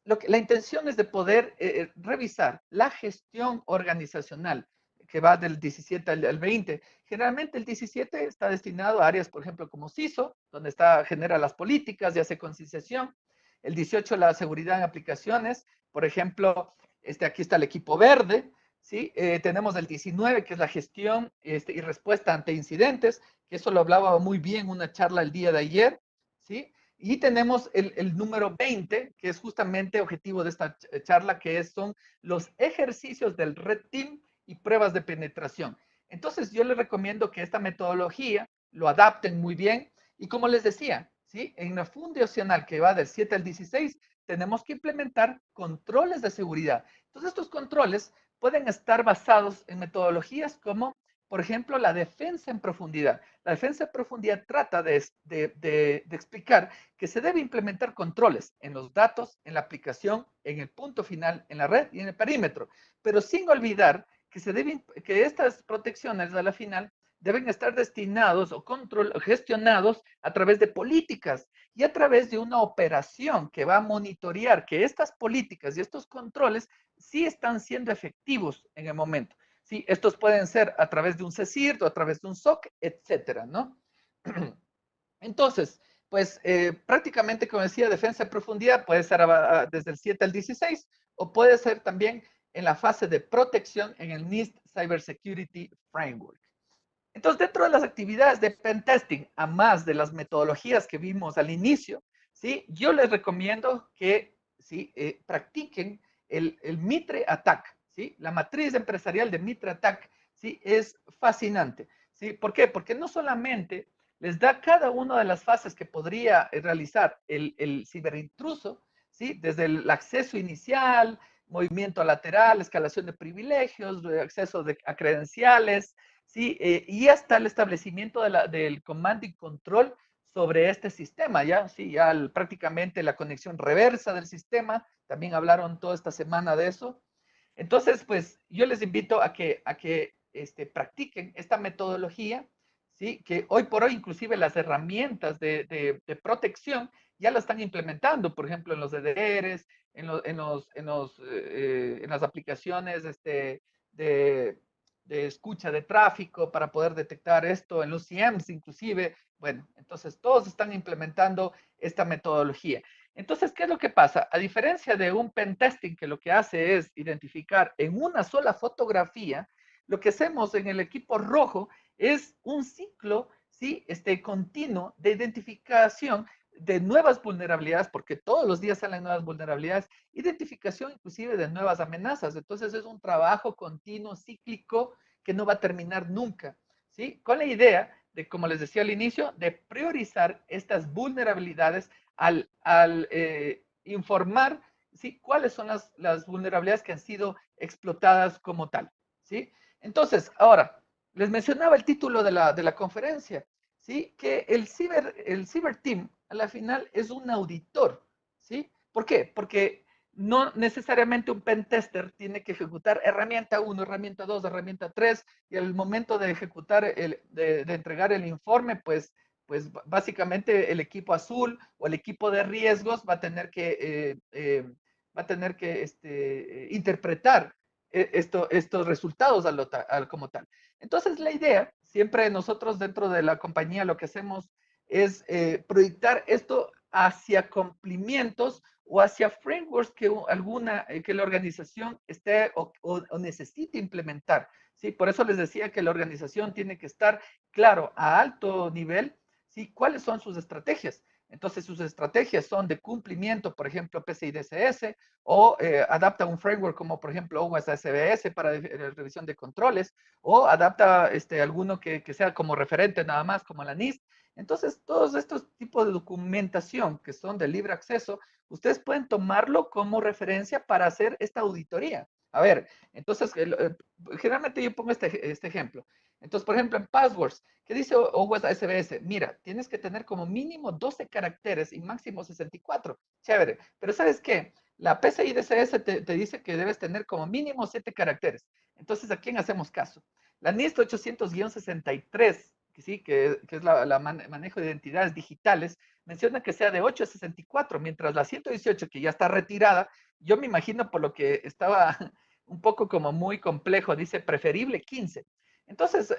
la intención es de poder revisar la gestión organizacional que va del 17 al 20. Generalmente el 17 está destinado a áreas, por ejemplo, como CISO, donde genera las políticas y hace concienciación. El 18 la seguridad en aplicaciones. Por ejemplo, aquí está el equipo verde. ¿Sí? Tenemos el 19, que es la gestión y respuesta ante incidentes, que eso lo hablaba muy bien una charla el día de ayer. ¿Sí? Y tenemos el número 20, que es justamente objetivo de esta charla, que son los ejercicios del Red Team y pruebas de penetración. Entonces, yo les recomiendo que esta metodología lo adapten muy bien. Y como les decía, ¿sí? En la fundacional que va del 7 al 16, tenemos que implementar controles de seguridad. Entonces, estos controles pueden estar basados en metodologías como, por ejemplo, la defensa en profundidad. La defensa en profundidad trata de explicar que se debe implementar controles en los datos, en la aplicación, en el punto final, en la red y en el perímetro, pero sin olvidar que estas protecciones a la final deben estar destinados o gestionados a través de políticas y a través de una operación que va a monitorear que estas políticas y estos controles sí están siendo efectivos en el momento. Sí, estos pueden ser a través de un CSIRT o a través de un SOC, etcétera, ¿no? Entonces, pues prácticamente, como decía, defensa en profundidad puede ser desde el 7 al 16 o puede ser también en la fase de protección en el NIST Cybersecurity Framework. Entonces, dentro de las actividades de pentesting, a más de las metodologías que vimos al inicio, ¿sí? Yo les recomiendo que ¿sí? Practiquen el Mitre Attack. ¿Sí? La matriz empresarial de Mitre Attack, ¿sí? Es fascinante. ¿Sí? ¿Por qué? Porque no solamente les da cada una de las fases que podría realizar el ciberintruso, ¿sí? Desde el acceso inicial, movimiento lateral, escalación de privilegios, acceso a credenciales, ¿sí? Y hasta el establecimiento del comando y control sobre este sistema, ¿ya? Sí, ya prácticamente la conexión reversa del sistema, también hablaron toda esta semana de eso. Entonces, pues yo les invito a que practiquen esta metodología, ¿sí? Que hoy por hoy inclusive las herramientas de protección ya la están implementando, por ejemplo, en los EDRs, en las aplicaciones de, de escucha de tráfico para poder detectar esto, en los CIEMs inclusive. Bueno, entonces todos están implementando esta metodología. Entonces, ¿qué es lo que pasa? A diferencia de un pen testing que lo que hace es identificar en una sola fotografía, lo que hacemos en el equipo rojo es un ciclo, ¿sí? Continuo de identificación de nuevas vulnerabilidades, porque todos los días salen nuevas vulnerabilidades, identificación inclusive de nuevas amenazas. Entonces es un trabajo continuo, cíclico, que no va a terminar nunca, ¿sí? Con la idea de, como les decía al inicio, de priorizar estas vulnerabilidades al informar, ¿sí? Cuáles son las vulnerabilidades que han sido explotadas como tal, ¿sí? Entonces, ahora, les mencionaba el título de la conferencia, ¿sí? Que el cyber team, a la final, es un auditor, ¿sí? ¿Por qué? Porque no necesariamente un pen tester tiene que ejecutar herramienta 1, herramienta 2, herramienta 3, y al momento de ejecutar, de entregar el informe, pues básicamente el equipo azul o el equipo de riesgos va a tener que, interpretar estos resultados como tal. Entonces, la idea, siempre nosotros dentro de la compañía lo que hacemos es proyectar esto hacia cumplimientos o hacia frameworks que la organización esté o necesite implementar. ¿Sí? Por eso les decía que la organización tiene que estar, claro, a alto nivel, ¿sí? ¿Cuáles son sus estrategias? Entonces, sus estrategias son de cumplimiento, por ejemplo, PCI DSS, o adapta un framework como, por ejemplo, OWASP SBS para revisión de controles, o adapta alguno que sea como referente nada más, como la NIST. Entonces, todos estos tipos de documentación que son de libre acceso, ustedes pueden tomarlo como referencia para hacer esta auditoría. A ver, entonces, generalmente yo pongo este ejemplo. Entonces, por ejemplo, en passwords, ¿qué dice OWASP SBS? Mira, tienes que tener como mínimo 12 caracteres y máximo 64. Chévere. Pero ¿sabes qué? La PCI DSS te dice que debes tener como mínimo 7 caracteres. Entonces, ¿a quién hacemos caso? La NIST 800-63, que sí, que es la manejo de identidades digitales, menciona que sea de 8 a 64, mientras la 118, que ya está retirada, yo me imagino por lo que estaba un poco como muy complejo, dice preferible 15. Entonces,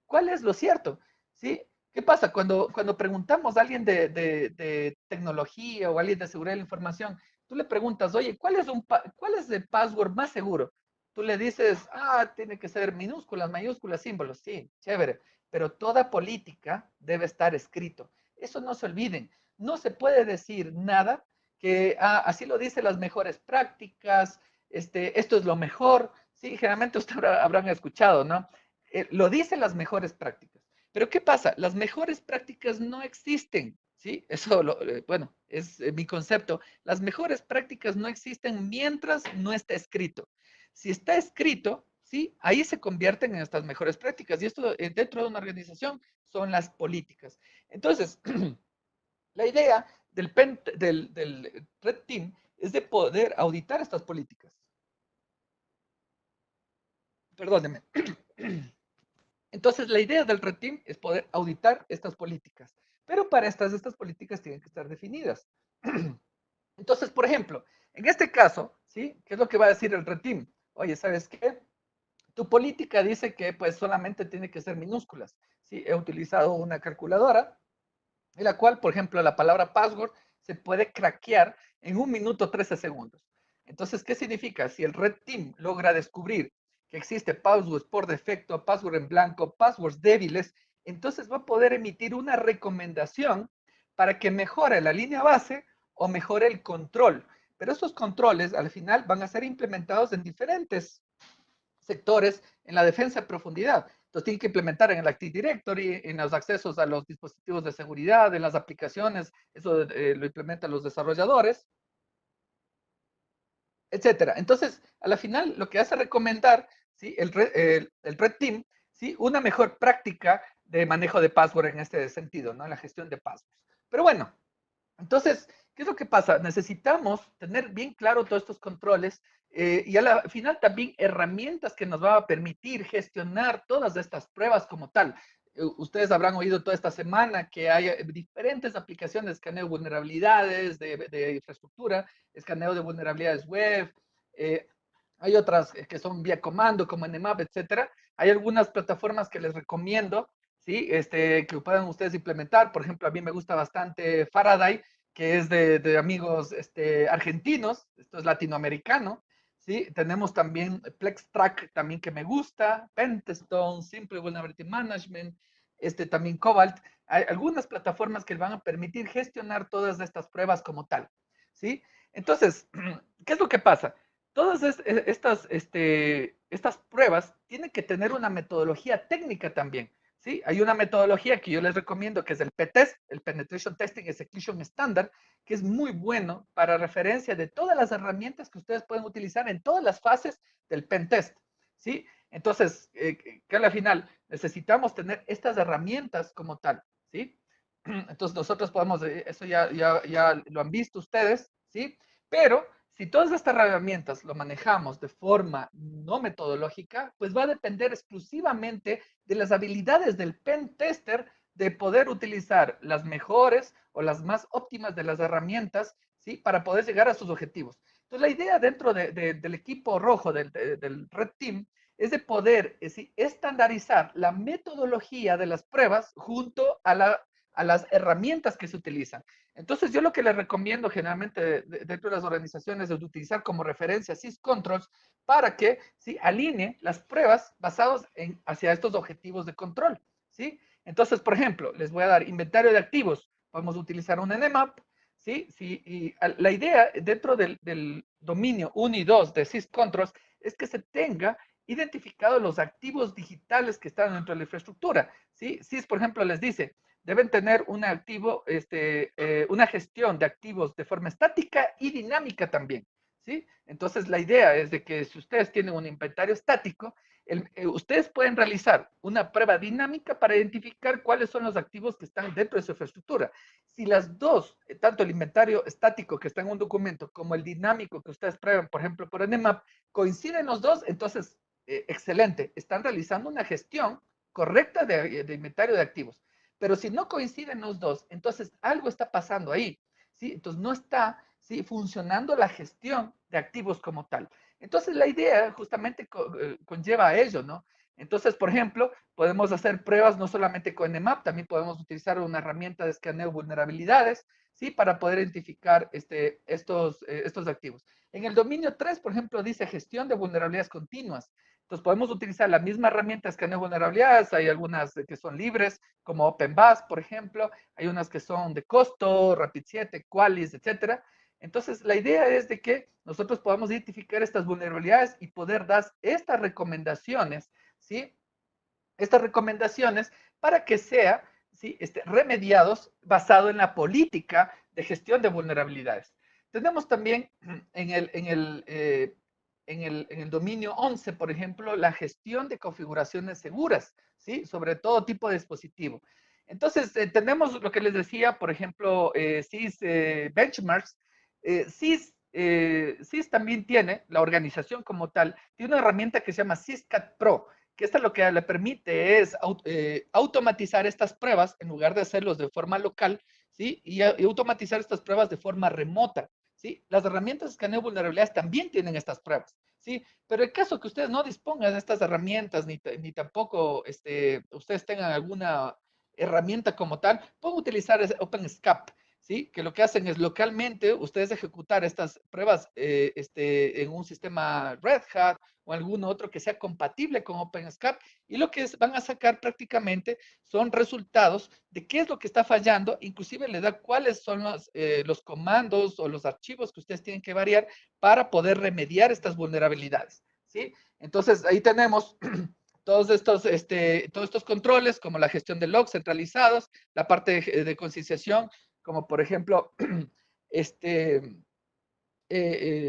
¿cuál es lo cierto? ¿Sí? ¿Qué pasa? Cuando preguntamos a alguien de tecnología o a alguien de seguridad de la información, tú le preguntas, oye, ¿cuál es el password más seguro? Tú le dices, tiene que ser minúsculas, mayúsculas, símbolos. Sí, chévere. Pero toda política debe estar escrito. Eso no se olviden. No se puede decir nada que, así lo dicen las mejores prácticas, esto es lo mejor. Sí, generalmente ustedes habrán escuchado, ¿no? Lo dicen las mejores prácticas. Pero ¿qué pasa? Las mejores prácticas no existen, ¿sí? Eso, bueno, es mi concepto. Las mejores prácticas no existen mientras no está escrito. Si está escrito, ¿sí? Ahí se convierten en estas mejores prácticas. Y esto dentro de una organización son las políticas. Entonces, la idea del Red Team es de poder auditar estas políticas. Perdónenme. Entonces, la idea del Red Team es poder auditar estas políticas. Pero para estas políticas tienen que estar definidas. Entonces, por ejemplo, en este caso, ¿sí? ¿Qué es lo que va a decir el Red Team? Oye, ¿sabes qué? Tu política dice que pues solamente tiene que ser minúsculas. ¿Sí? He utilizado una calculadora en la cual, por ejemplo, la palabra password se puede craquear en 1 minuto 13 segundos. Entonces, ¿qué significa? Si el Red Team logra descubrir que existe passwords por defecto, password en blanco, passwords débiles, entonces va a poder emitir una recomendación para que mejore la línea base o mejore el control. Pero esos controles al final van a ser implementados en diferentes sectores en la defensa en profundidad. Entonces, tienen que implementar en el Active Directory, en los accesos a los dispositivos de seguridad, en las aplicaciones, eso lo implementan los desarrolladores. etcétera. Entonces, a la final, lo que hace recomendar, ¿sí? El Red Team, ¿sí? Una mejor práctica de manejo de password en este sentido, ¿no? En la gestión de passwords. Pero bueno, entonces, ¿qué es lo que pasa? Necesitamos tener bien claro todos estos controles y a la final también herramientas que nos van a permitir gestionar todas estas pruebas como tal. Ustedes habrán oído toda esta semana que hay diferentes aplicaciones de escaneo de vulnerabilidades, de infraestructura, escaneo de vulnerabilidades web. eh, Hay otras que son vía comando, como Nmap, etcétera. Hay algunas plataformas que les recomiendo, ¿sí? Que puedan ustedes implementar. Por ejemplo, a mí me gusta bastante Faraday, que es de amigos argentinos, esto es latinoamericano, ¿sí? Tenemos también PlexTrack, también que me gusta, Pentestone, Simple Vulnerability Management, también Cobalt. Hay algunas plataformas que van a permitir gestionar todas estas pruebas como tal, ¿sí? Entonces, ¿qué es lo que pasa? Todas estas pruebas tienen que tener una metodología técnica también. ¿Sí? Hay una metodología que yo les recomiendo que es el PTEST, el Penetration Testing Execution Standard, que es muy bueno para referencia de todas las herramientas que ustedes pueden utilizar en todas las fases del pentest. ¿Sí? Entonces, que a la final necesitamos tener estas herramientas como tal. ¿Sí? Entonces nosotros podemos, eso ya lo han visto ustedes, ¿sí? Pero si todas estas herramientas lo manejamos de forma no metodológica, pues va a depender exclusivamente de las habilidades del pen tester de poder utilizar las mejores o las más óptimas de las herramientas, ¿sí? Para poder llegar a sus objetivos. Entonces, la idea dentro del equipo rojo, del Red Team, es de poder ¿sí? Estandarizar la metodología de las pruebas junto a las herramientas que se utilizan. Entonces, yo lo que les recomiendo generalmente dentro de las organizaciones es utilizar como referencia syscontrols para que ¿sí? Alinee las pruebas basadas hacia estos objetivos de control. ¿Sí? Entonces, por ejemplo, les voy a dar inventario de activos. Podemos utilizar un Nmap. ¿Sí? Sí, y la idea dentro del dominio 1 y 2 de syscontrols es que se tenga identificados los activos digitales que están dentro de la infraestructura. ¿Sí? SIS, por ejemplo, les dice, deben tener un activo, una gestión de activos de forma estática y dinámica también, ¿sí? Entonces, la idea es de que si ustedes tienen un inventario estático, ustedes pueden realizar una prueba dinámica para identificar cuáles son los activos que están dentro de su infraestructura. Si las dos, tanto el inventario estático que está en un documento como el dinámico que ustedes prueban, por ejemplo, por Nmap, coinciden los dos, entonces, excelente, están realizando una gestión correcta de inventario de activos. Pero si no coinciden los dos, entonces algo está pasando ahí, ¿sí? Entonces no está, ¿sí? Funcionando la gestión de activos como tal. Entonces la idea justamente conlleva a ello, ¿no? Entonces, por ejemplo, podemos hacer pruebas no solamente con Nmap, también podemos utilizar una herramienta de escaneo de vulnerabilidades, ¿sí? Para poder identificar estos activos. En el dominio 3, por ejemplo, dice gestión de vulnerabilidades continuas. Entonces podemos utilizar la misma herramienta de escaneo de vulnerabilidades, hay algunas que son libres, como OpenBus, por ejemplo, hay unas que son de costo, Rapid7, Qualys, etcétera. Entonces, la idea es de que nosotros podamos identificar estas vulnerabilidades y poder dar estas recomendaciones, ¿sí? Estas recomendaciones para que sea, ¿sí? Remediados basado en la política de gestión de vulnerabilidades. Tenemos también en el dominio 11, por ejemplo, la gestión de configuraciones seguras, ¿sí? Sobre todo tipo de dispositivo. Entonces, tenemos lo que les decía, por ejemplo, SIS Benchmarks. SIS también tiene, la organización como tal, tiene una herramienta que se llama SysCat Pro, que esta lo que le permite es automatizar estas pruebas en lugar de hacerlos de forma local, ¿sí? Y automatizar estas pruebas de forma remota, ¿sí? Las herramientas de escaneo de vulnerabilidades también tienen estas pruebas, ¿sí? Pero en caso que ustedes no dispongan de estas herramientas, ni tampoco ustedes tengan alguna herramienta como tal, pueden utilizar OpenSCAP, ¿sí? Que lo que hacen es localmente ustedes ejecutar estas pruebas en un sistema Red Hat o algún otro que sea compatible con OpenSCAP y lo que van a sacar prácticamente son resultados de qué es lo que está fallando, inclusive le da cuáles son los comandos o los archivos que ustedes tienen que variar para poder remediar estas vulnerabilidades, ¿sí? Entonces, ahí tenemos todos estos controles, como la gestión de logs centralizados, la parte de concienciación, como por ejemplo,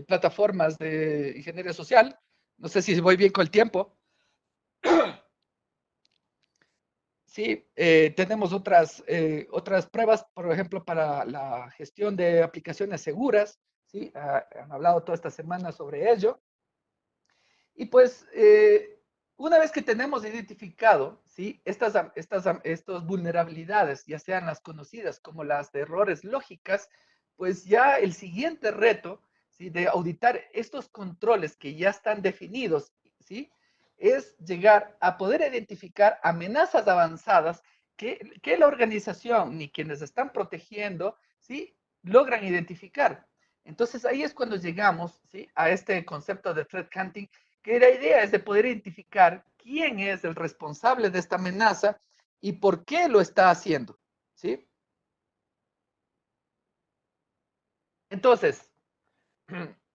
plataformas de ingeniería social. No sé si voy bien con el tiempo. Sí, tenemos otras pruebas, por ejemplo, para la gestión de aplicaciones seguras. ¿Sí? Han hablado toda esta semana sobre ello. Y pues, una vez que tenemos identificado, ¿sí? Estas vulnerabilidades, ya sean las conocidas como las de errores lógicas, pues ya el siguiente reto, ¿sí? De auditar estos controles que ya están definidos, ¿sí? Es llegar a poder identificar amenazas avanzadas que la organización ni quienes están protegiendo, ¿sí? Logran identificar. Entonces ahí es cuando llegamos, ¿sí? A este concepto de threat hunting, que la idea es de poder identificar quién es el responsable de esta amenaza y por qué lo está haciendo, ¿sí? Entonces,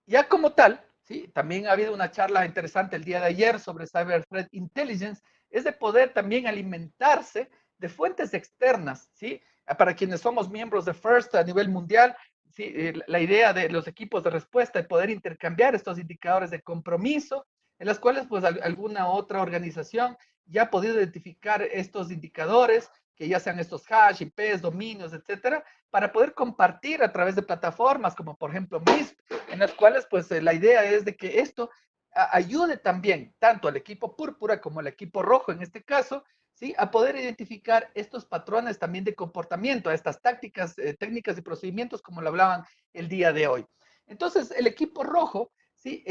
ya como tal, ¿sí? También ha habido una charla interesante el día de ayer sobre Cyber Threat Intelligence, es de poder también alimentarse de fuentes externas, ¿sí? Para quienes somos miembros de FIRST a nivel mundial, ¿sí? La idea de los equipos de respuesta, de poder intercambiar estos indicadores de compromiso, en las cuales pues alguna otra organización ya ha podido identificar estos indicadores, que ya sean estos hash, IPs, dominios, etcétera, para poder compartir a través de plataformas como por ejemplo MISP, en las cuales pues la idea es de que esto ayude también tanto al equipo púrpura como al equipo rojo en este caso, ¿sí? A poder identificar estos patrones también de comportamiento, a estas tácticas, técnicas y procedimientos como lo hablaban el día de hoy. Entonces, el equipo rojo, ¿sí?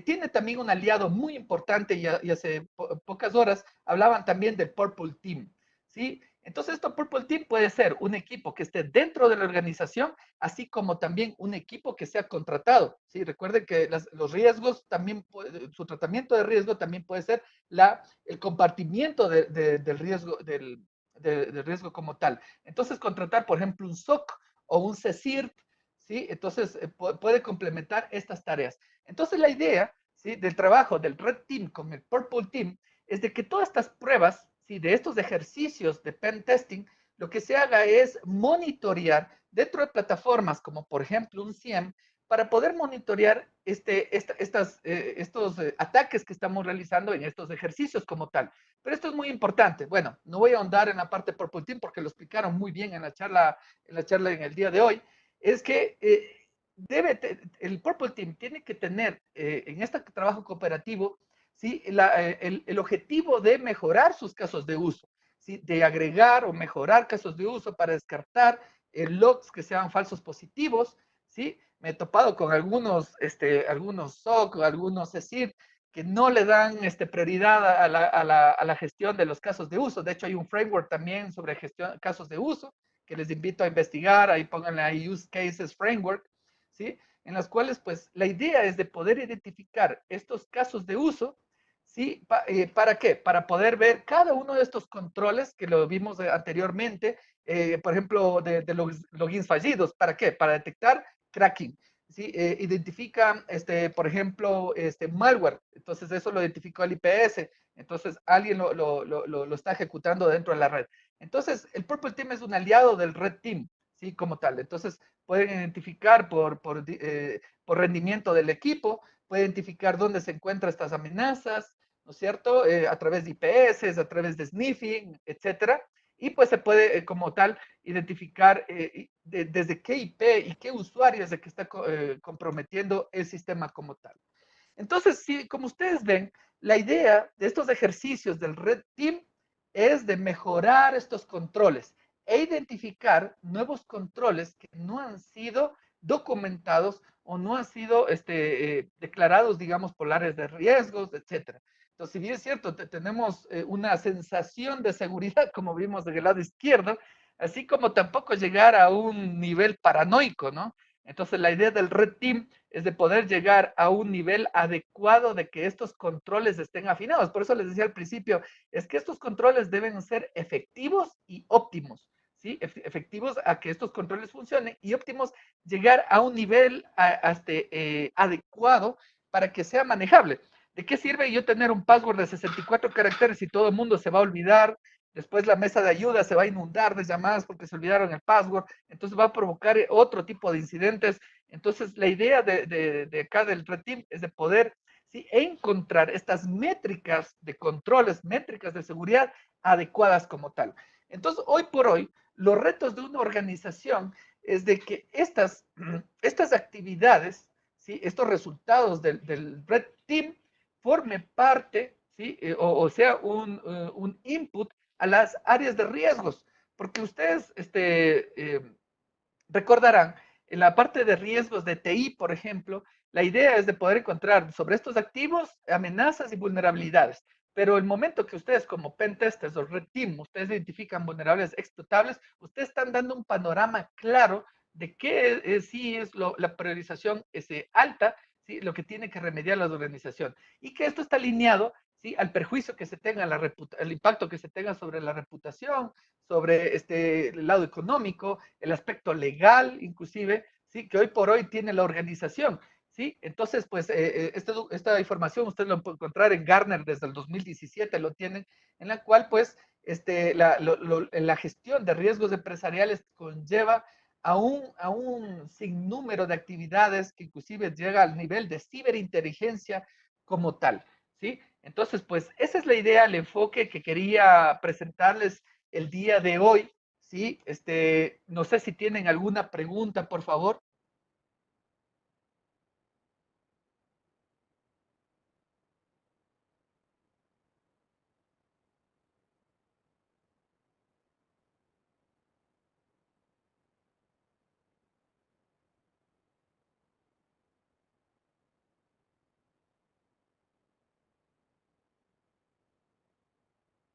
Tiene también un aliado muy importante y hace pocas horas hablaban también del Purple Team, ¿sí? Entonces, esto Purple Team puede ser un equipo que esté dentro de la organización, así como también un equipo que sea contratado. ¿Sí? Recuerden que los riesgos también, su tratamiento de riesgo también puede ser el compartimiento del riesgo, del riesgo como tal. Entonces, contratar, por ejemplo, un SOC o un CSIRT, ¿sí? Entonces, puede complementar estas tareas. Entonces, la idea, ¿sí? Del trabajo del Red Team con el Purple Team es de que todas estas pruebas, ¿sí? De estos ejercicios de pen testing, lo que se haga es monitorear dentro de plataformas como por ejemplo un SIEM para poder monitorear estos ataques que estamos realizando en estos ejercicios como tal. Pero esto es muy importante. Bueno, no voy a ahondar en la parte por Purple Team porque lo explicaron muy bien en la charla en el día de hoy. Es que el Purple Team tiene que tener en este trabajo cooperativo, ¿sí? El objetivo de mejorar sus casos de uso, ¿sí? De agregar o mejorar casos de uso para descartar logs que sean falsos positivos, ¿sí? Me he topado con algunos SOC, algunos CSIRT, que no le dan prioridad a la gestión de los casos de uso. De hecho, hay un framework también sobre gestión casos de uso que les invito a investigar. Ahí pónganle ahí Use Cases Framework, ¿sí? En las cuales, pues, la idea es de poder identificar estos casos de uso, ¿sí? ¿Para qué? Para poder ver cada uno de estos controles que lo vimos anteriormente, por ejemplo, de los logins fallidos. ¿Para qué? Para detectar cracking. ¿Sí? Identifica, por ejemplo, malware. Entonces, eso lo identificó el IPS. Entonces, alguien lo está ejecutando dentro de la red. Entonces, el Purple Team es un aliado del Red Team, ¿sí? Como tal. Entonces, pueden identificar por rendimiento del equipo, puede identificar dónde se encuentran estas amenazas, ¿no es cierto? A través de IPS, a través de sniffing, etcétera. Y pues se puede, como tal, identificar desde qué IP y qué usuario es el que está comprometiendo el sistema como tal. Entonces, sí, como ustedes ven, la idea de estos ejercicios del Red Team es de mejorar estos controles e identificar nuevos controles que no han sido documentados o no han sido declarados, digamos, por áreas de riesgos, etcétera. Entonces, si bien es cierto, tenemos una sensación de seguridad, como vimos del lado izquierdo, así como tampoco llegar a un nivel paranoico, ¿no? Entonces, la idea del Red Team es de poder llegar a un nivel adecuado de que estos controles estén afinados. Por eso les decía al principio, es que estos controles deben ser efectivos y óptimos, ¿sí? Efectivos a que estos controles funcionen y óptimos llegar a un nivel adecuado para que sea manejable. ¿De qué sirve yo tener un password de 64 caracteres si todo el mundo se va a olvidar? Después la mesa de ayuda se va a inundar de llamadas porque se olvidaron el password, entonces va a provocar otro tipo de incidentes Entonces, la idea de acá del Red Team es de poder, ¿sí?, encontrar estas métricas de controles, métricas de seguridad adecuadas como tal. Entonces, hoy por hoy, los retos de una organización es de que estas actividades, ¿sí?, estos resultados del Red Team forme parte, ¿sí?, o sea, un input a las áreas de riesgos, porque ustedes recordarán, en la parte de riesgos de TI, por ejemplo, la idea es de poder encontrar sobre estos activos amenazas y vulnerabilidades. Pero el momento que ustedes como pentesters o red team, ustedes identifican vulnerabilidades explotables, ustedes están dando un panorama claro de qué sí es la priorización alta, ¿sí?, lo que tiene que remediar la organización. Y que esto está alineado, ¿sí?, al perjuicio que se tenga, el impacto que se tenga sobre la reputación, sobre el lado económico, el aspecto legal, inclusive, ¿sí?, que hoy por hoy tiene la organización. ¿Sí? Entonces, pues, esta información usted lo puede encontrar en Gartner desde el 2017, lo tienen, en la cual, pues, la gestión de riesgos empresariales conlleva a un sinnúmero de actividades que inclusive llega al nivel de ciberinteligencia como tal. ¿Sí? Entonces, pues, esa es la idea, el enfoque que quería presentarles el día de hoy. ¿Sí? No sé si tienen alguna pregunta, por favor.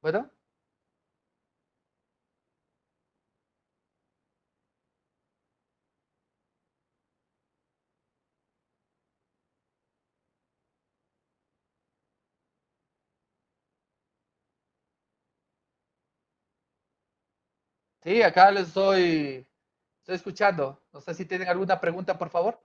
Bueno. Sí, acá les estoy escuchando. No sé si tienen alguna pregunta, por favor.